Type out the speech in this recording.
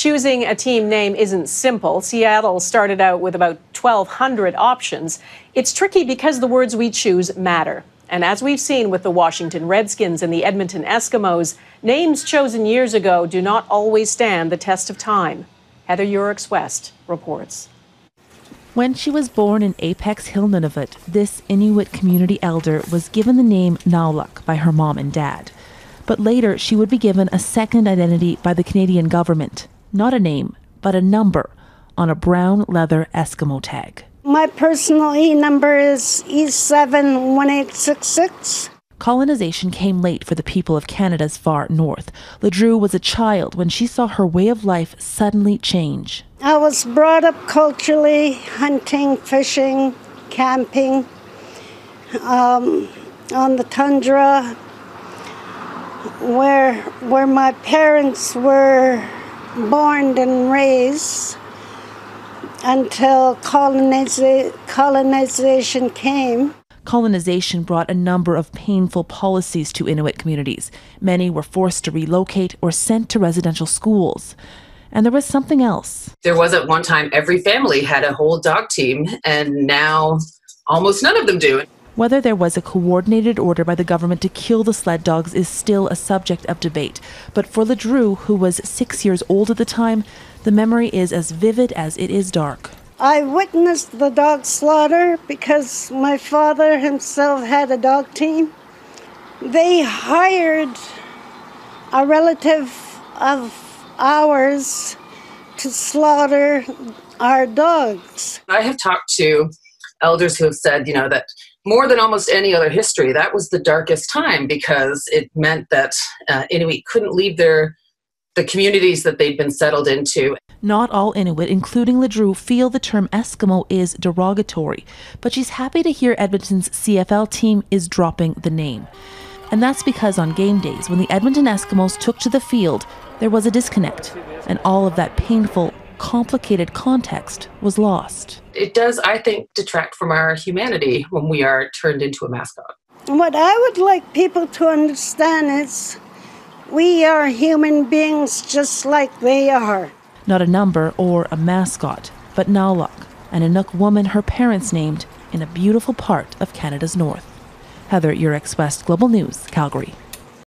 Choosing a team name isn't simple. Seattle started out with about 1,200 options. It's tricky because the words we choose matter. And as we've seen with the Washington Redskins and the Edmonton Eskimos, names chosen years ago do not always stand the test of time. Heather Yourex-West reports. When she was born in Apex Hill, Nunavut, this Inuit community elder was given the name Naulak by her mom and dad. But later, she would be given a second identity by the Canadian government. Not a name, but a number on a brown leather Eskimo tag. My personal E-number is E71866. Colonization came late for the people of Canada's far north. Ledru was a child when she saw her way of life suddenly change. I was brought up culturally, hunting, fishing, camping, on the tundra, where my parents were born and raised until colonization came. Colonization brought a number of painful policies to Inuit communities. Many were forced to relocate or sent to residential schools. And there was something else. There was at one time every family had a whole dog team, and now almost none of them do. Whether there was a coordinated order by the government to kill the sled dogs is still a subject of debate. But for Ledru, who was 6 years old at the time, the memory is as vivid as it is dark. I witnessed the dog slaughter because my father himself had a dog team. They hired a relative of ours to slaughter our dogs. I have talked to elders who have said, that more than almost any other history, that was the darkest time because it meant that Inuit couldn't leave the communities that they'd been settled into. Not all Inuit, including Ledru, feel the term Eskimo is derogatory, but she's happy to hear Edmonton's CFL team is dropping the name. And that's because on game days, when the Edmonton Eskimos took to the field, there was a disconnect, and all of that painful, complicated context was lost. It does, I think, detract from our humanity when we are turned into a mascot. What I would like people to understand is we are human beings just like they are. Not a number or a mascot, but Naulak, an Inuk woman her parents named in a beautiful part of Canada's north. Heather Yourex-West, Global News, Calgary.